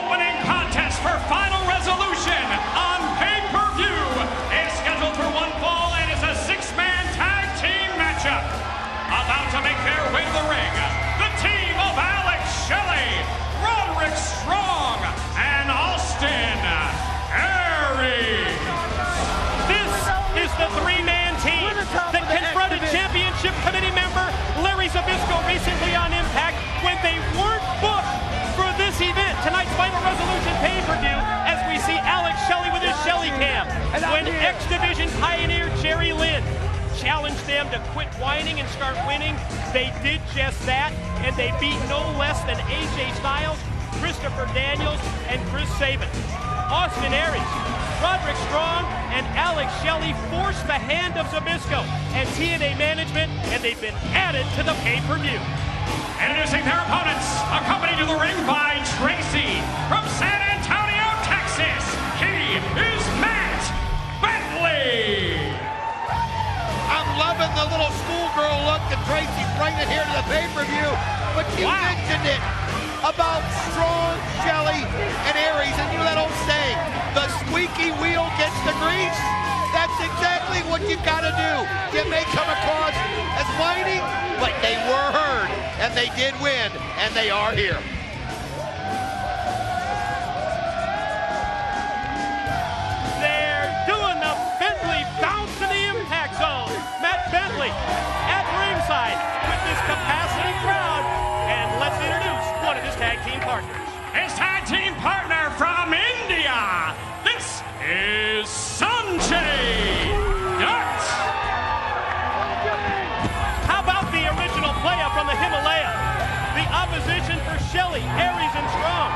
opening contest for Final Resolution on pay-per-view is scheduled for one fall and is a six-man tag team matchup. About to make their way to the ring, the team of Alex Shelley, Roderick Strong, and Austin Aries. This is the three-man team that confronted championship committee member Larry Zbyszko recently on Impact when they weren't booked for this event. Tonight's Final Resolution pay-per-view as we see Alex Shelley with his Shelley cam. When X Division pioneer Jerry Lynn challenged them to quit whining and start winning, they did just that, and they beat no less than AJ Styles, Christopher Daniels, and Chris Sabin. Austin Aries, Roderick Strong, and Alex Shelley forced the hand of Zbyszko and TNA management, and they've been added to the pay-per-view. Introducing their opponents, accompanied to the ring by Tracy from San Antonio, Texas. He is Matt Bentley. I'm loving the little schoolgirl look that Tracy's bringing here to the pay-per-view, but you mentioned it about Strong, Shelley, and Aries, and you know that old saying, the squeaky wheel gets the grease? That's exactly what you've got to do. You may come across as whining, but they were heard, and they did win, and they are here. They're doing the Bentley bounce in the impact zone. Matt Bentley at ringside with this capacity crowd, and let's introduce one of his tag team partners. His tag team partner from India, this is Sanjay Dutt. How about the original playa from the Himalaya? The opposition for Shelley, Aries, and Strong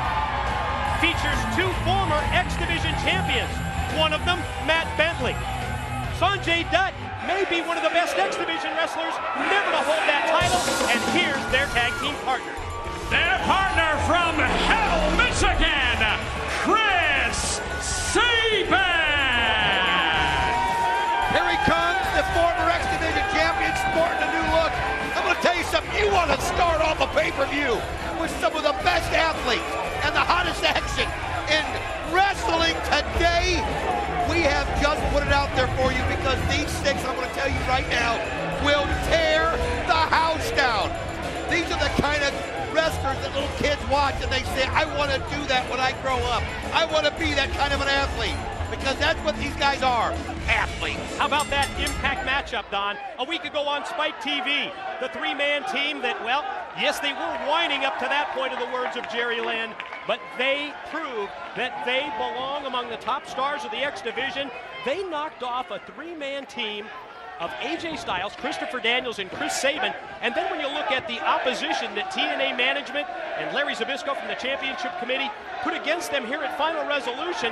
features two former X Division champions. One of them, Matt Bentley. Sanjay Dutt may be one of the best X Division wrestlers never to hold that title, and here's their tag team partner. Their partner from Hell, Michigan, Chris Sabin. Here he comes, the former X Division champion, sporting a new look. I'm going to tell you something. You want to start off a pay-per-view with some of the best athletes and the hottest action in wrestling today. We have just put it out there for you because these six, I'm going to tell you right now, will tear the house down. These are the kind of wrestlers that little kids watch and they say, I want to do that when I grow up. I want to be that kind of an athlete, because that's what these guys are, athletes. How about that Impact matchup, Don? A week ago on Spike TV, the three-man team that, well, yes, they were whining up to that point of the words of Jerry Lynn, but they proved that they belong among the top stars of the X Division. They knocked off a three-man team of AJ Styles, Christopher Daniels, and Chris Sabin. And then when you look at the opposition that TNA management and Larry Zbyszko from the Championship Committee put against them here at Final Resolution,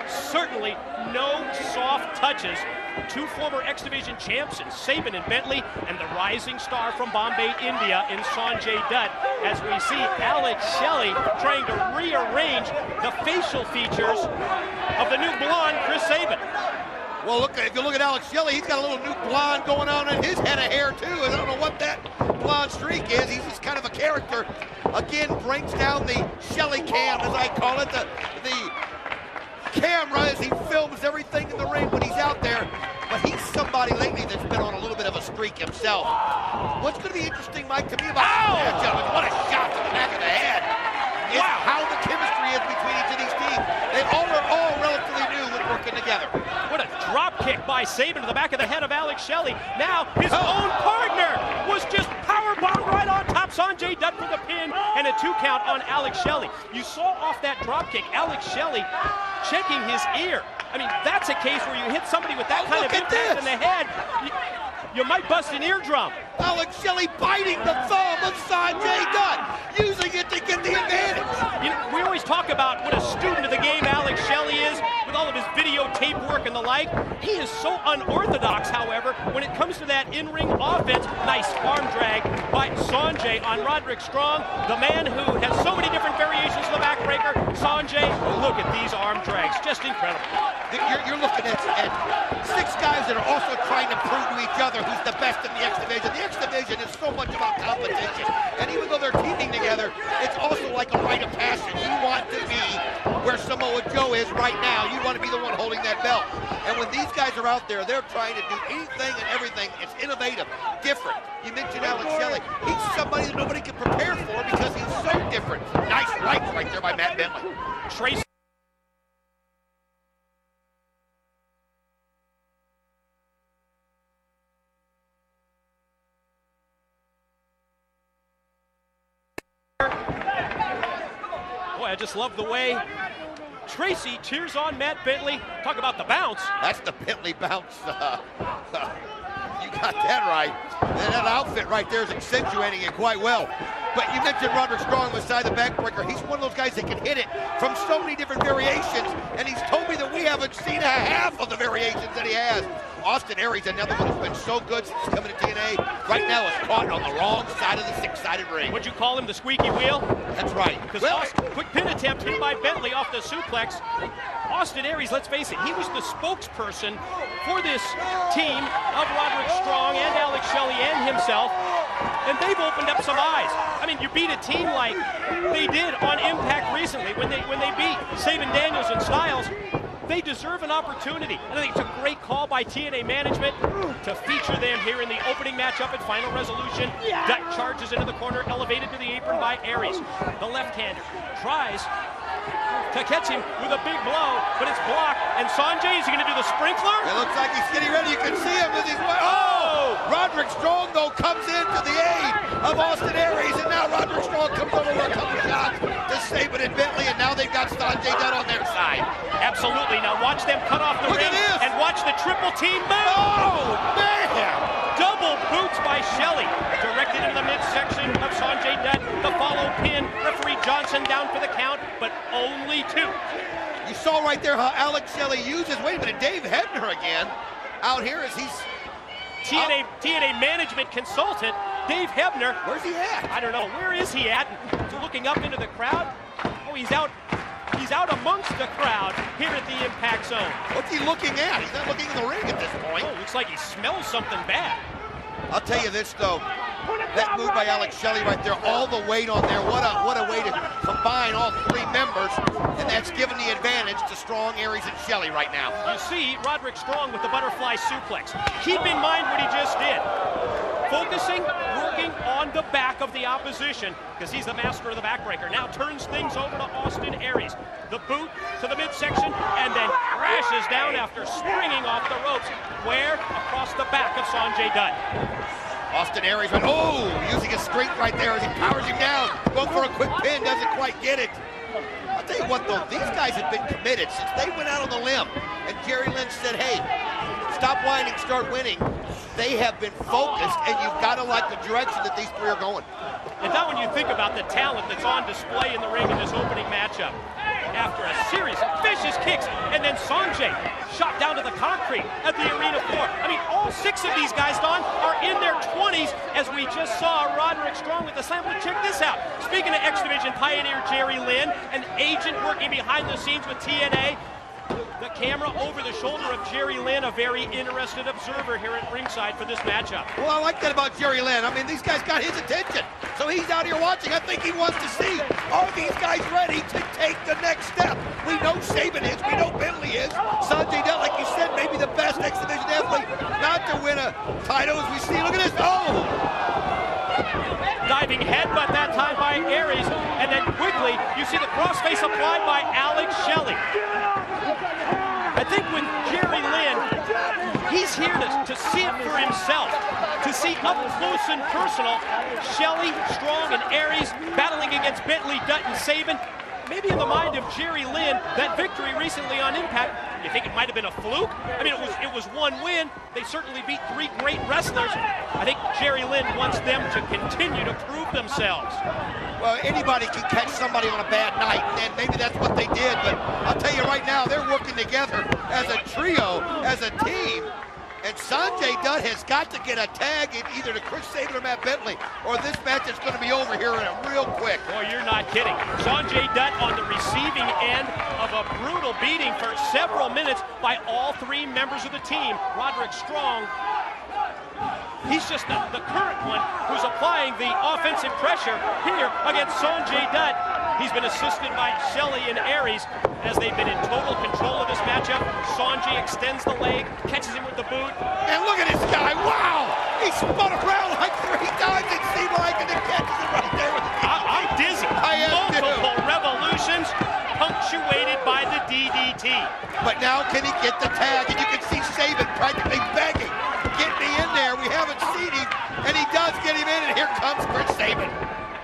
certainly no soft touches. Two former X Division champs in Sabin and Bentley, and the rising star from Bombay, India in Sanjay Dutt, as we see Alex Shelley trying to rearrange the facial features of the new blonde Chris Sabin. Well, look, if you look at Alex Shelley, he's got a little new blonde going on in his head of hair, too. I don't know what that blonde streak is. He's just kind of a character. Again, brings down the Shelley cam, as I call it, the camera as he films everything in the ring when he's out there. But he's somebody lately that's been on a little bit of a streak himself. What's going to be interesting, Mike, to me about this match, gentlemen, what a shot to the back of the head, is how the chemistry is between each of these teams. They all are all relatively new with working together. What a drop kick by Sabin to the back of the head of Alex Shelley. Now his own partner was just powerbombed right on top. Sanjay Dutt for the pin and a 2 count on Alex Shelley. You saw off that drop kick, Alex Shelley checking his ear. I mean, that's a case where you hit somebody with that kind of impact in the head, you might bust an eardrum. Alex Shelley biting the thumb of Sanjay Dutt, using it to get the advantage. You know, we always talk about what a student of the game Alex Shelley is, with all of his videotape work and the like. He is so unorthodox, however, when it comes to that in-ring offense. Nice arm drag by Sanjay on Roderick Strong, the man who has so many different variations of the backbreaker. Sanjay, look at these arm drags, just incredible. You're looking at six guys that are also trying to prove to each other who's the best in the X Division. The X Division is so much about competition. And even though they're teaming together, it's also like a rite of passage. You want to be trio is right now. You want to be the one holding that belt. And when these guys are out there, they're trying to do anything and everything. It's innovative, different. You mentioned Alex Shelley. He's somebody that nobody can prepare for because he's so different. Nice right there by Matt Bentley. Tracy. Boy, I just love the way Tracy cheers on Matt Bentley. Talk about the bounce. That's the Bentley bounce. You got that right. And that outfit right there is accentuating it quite well. But you mentioned Roderick Strong beside the backbreaker. He's one of those guys that can hit it from so many different variations, and he's told me that we haven't seen a half of the variations that he has. Austin Aries, another one who's been so good since coming to TNA, right now is caught on the wrong side of the six-sided ring. Would you call him the squeaky wheel? That's right. Because quick pin attempt here by Bentley off the suplex. Austin Aries, let's face it, he was the spokesperson for this team of Roderick Strong and Alex Shelley and himself, and they've opened up some eyes. I mean, you beat a team like they did on Impact recently when they beat Sabin Daniels and Styles. They deserve an opportunity. And I think it's a great call by TNA management to feature them here in the opening matchup at Final Resolution. Dutt charges into the corner, elevated to the apron by Aries. The left-hander tries to catch him with a big blow, but it's blocked. And Sanjay, is he going to do the sprinkler? It looks like he's getting ready. You can see him as he's... Oh! Roderick Strong, though, comes into the aid of Austin Aries, and now Roderick Strong comes over with a couple shots to Sabin and Bentley, and now they've got Sanjay Dutt on their side. Absolutely. Now watch them cut off the ring and watch the triple team move. Oh, man! Double boots by Shelley. Directed into the midsection of Sanjay Dutt. The follow pin. Referee Johnson down for the count, but only two. You saw right there how Alex Shelley uses, wait a minute, Dave Hebner again out here as he's... TNA management consultant, Dave Hebner. Where's he at? I don't know. Where is he at? Looking up into the crowd. Oh, he's out amongst the crowd here at the Impact Zone. What's he looking at? He's not looking in the ring at this point. Oh, looks like he smells something bad. I'll tell you this, though. That move by Alex Shelley right there, all the weight on there. What a way to combine all three members, and that's given the advantage to Strong, Aries, and Shelley right now. You see Roderick Strong with the butterfly suplex. Keep in mind what he just did. Focusing, working on the back of the opposition, because he's the master of the backbreaker. Now turns things over to Austin Aries. The boot to the midsection, and then crashes down after springing off the ropes. Where? Across the back of Sanjay Dutt. Austin Aries went, oh, using his strength right there as he powers him down. Going for a quick pin, doesn't quite get it. I'll tell you what, though, these guys have been committed since they went out on the limb. And Jerry Lynn said, hey, stop whining, start winning. They have been focused, and you've got to like the direction that these three are going. And now when you think about the talent that's on display in the ring in this opening matchup, after a series of vicious kicks, and then Sanjay shot down to the concrete at the arena floor. I mean, all six of these guys, Don, are in their 20s, as we just saw Roderick Strong with the slam. But check this out. Speaking of X Division pioneer Jerry Lynn, an agent working behind the scenes with TNA, the camera over the shoulder of Jerry Lynn, a very interested observer here at ringside for this matchup. Well, I like that about Jerry Lynn. I mean, these guys got his attention. So he's out here watching. I think he wants to see, are these guys ready to take the next step? We know Sabin is. We know Bentley is. Sanjay Dutt, like you said, maybe the best X Division athlete not to win a title as we see. Look at this. Oh! Diving headbutt that time by Aries. And then quickly, you see the crossface applied by Alex Shelley. I think with Jerry Lynn, he's here to see it for himself, to see up close and personal Shelley, Strong, and Aries battling against Bentley, Dutt, and Sabin. Maybe in the mind of Jerry Lynn, that victory recently on Impact, you think it might have been a fluke? I mean, it was one win. They certainly beat three great wrestlers. I think Jerry Lynn wants them to continue to prove themselves. Well, anybody can catch somebody on a bad night, and maybe that's what they did. But I'll tell you right now, they're working together as a trio, as a team. And Sanjay Dutt has got to get a tag in either to Chris Sabin or Matt Bentley, or this match is going to be over here in a real quick. Boy, you're not kidding. Sanjay Dutt on the receiving end of a brutal beating for several minutes by all three members of the team. Roderick Strong, he's just the current one who's applying the offensive pressure here against Sanjay Dutt. He's been assisted by Shelley and Aries as they've been in total control of this matchup. Sanjay extends the leg, catches him with the boot. And look at this guy, wow! He spun around like 3 times, it seemed like, and then catches it right there with the I'm dizzy. I am Multiple too. revolutions punctuated by the DDT. But now can he get the tag? And you can see Saban practically begging, get me in there. We haven't seen him, and he does get him in, and here comes Chris Saban.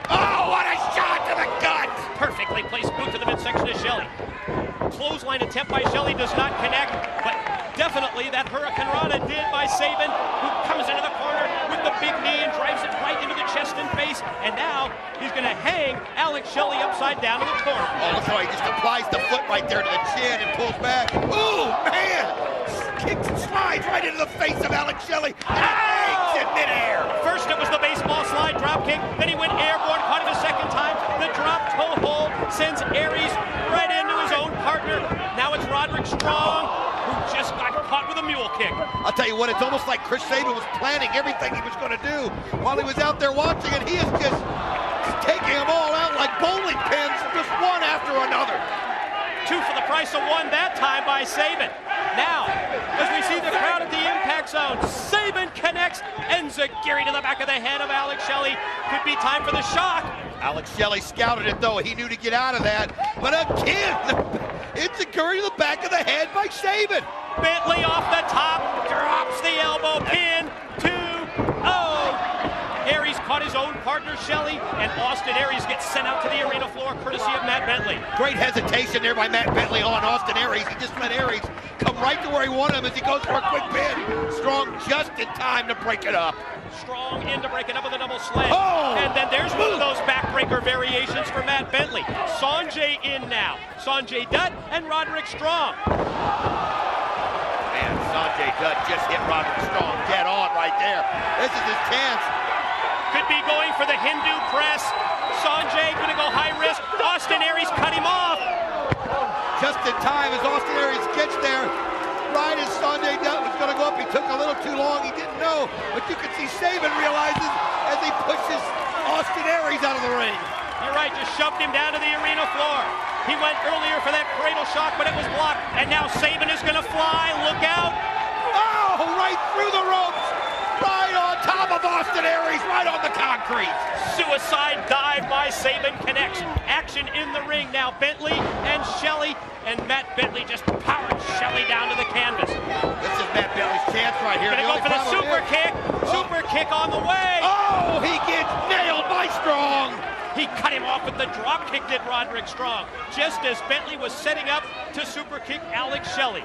Oh, what a shot to the gut! Perfectly placed boot to the midsection of Shelley. Clothesline attempt by Shelley does not connect, but definitely that Hurricane Rana did by Saban, who comes into the corner with the big knee and drives it right into the chest and face. And now he's going to hang Alex Shelley upside down in the corner. Oh, look how he just applies the foot right there to the chin and pulls back. Ooh, man! Kicks and slides right into the face of Alex Shelley, and it hangs in midair. First it was the baseball slide drop kick, then he went airborne, caught him a second time. The drop toe hold sends Aries right into his own partner. Now it's Roderick Strong, who just got caught with a mule kick. I'll tell you what, it's almost like Chris Saban was planning everything he was going to do while he was out there watching, and he is just taking them all out like bowling pins, just one after another. 2 for the price of 1 that time by Saban. Now, as we see the crowd at the impact zone, Saban connects, enziguri to the back of the head of Alex Shelley. Could be time for the shock. Alex Shelley scouted it though, he knew to get out of that. But again, enziguri to the back of the head by Saban. Bentley off the top, drops the elbow pin, 2-0. Aries caught his own partner, Shelley, and Austin Aries gets sent out to the arena floor courtesy of Matt Bentley. Great hesitation there by Matt Bentley on Austin Aries. He just let Aries come right to where he wanted him as he goes for a quick pin. Strong just in time to break it up. Strong in to break it up with a double slam. Oh! And then there's one of those backbreaker variations for Matt Bentley. Sanjay in now. Sanjay Dutt and Roderick Strong. Man, Sanjay Dutt just hit Roderick Strong dead on right there. This is his chance. Could be going for the Hindu press. Sanjay gonna go high risk. Austin Aries cut him off. Just in time as Austin Aries gets there, right as Sanjay Dutt was going to go up, he took a little too long, he didn't know, but you can see Saban realizes as he pushes Austin Aries out of the ring. You're right, just shoved him down to the arena floor. He went earlier for that cradle shock, but it was blocked, and now Saban is gonna fly, look out. Oh, right through the ropes, right on top of Austin Aries, right on the concrete. Suicide dive by Saban connects. Action in the ring now. Bentley and Shelley, and Matt Bentley just powered Shelley down to the canvas. This is Matt Bentley's chance right here. Gonna go for the super kick. Super kick on the way. Oh, he gets nailed by Strong. He cut him off with the drop kick, did Roderick Strong, just as Bentley was setting up to super kick Alex Shelley.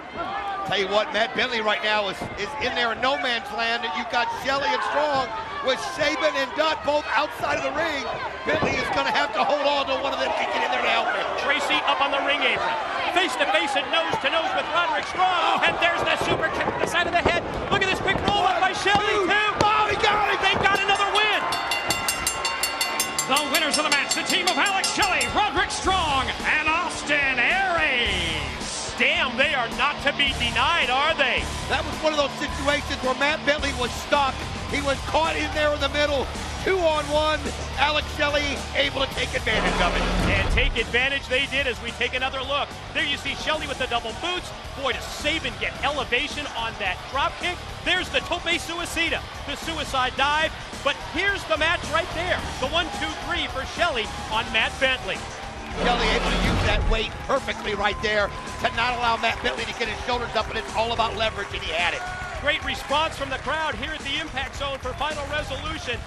Tell you what, Matt Bentley right now is in there in no man's land. You've got Shelley and Strong with Saban and Dutt both outside of the ring. Bentley is going to have to hold on to one of them to get in there to help him. Tracy up on the ring apron. Face to face and nose to nose with Roderick Strong. And there's the super kick to the side of the head. Look at this quick roll up by Shelley, too. Oh, he got it. They got another win. The winners of the match, the team of Alex Shelley, Roderick Strong, and Austin Aries. Damn, they are not to be denied, are they? That was one of those situations where Matt Bentley was stuck. He was caught in there in the middle. 2-on-1. Alex Shelley able to take advantage of it. And take advantage they did as we take another look. There you see Shelley with the double boots. Boy, does Saban get elevation on that drop kick. There's the tope suicida, the suicide dive. But here's the match right there. The 1-2-3 for Shelley on Matt Bentley. Shelley able to use that weight perfectly right there to not allow Matt Bentley to get his shoulders up, and it's all about leverage, and he had it. Great response from the crowd here at the Impact Zone for Final Resolution.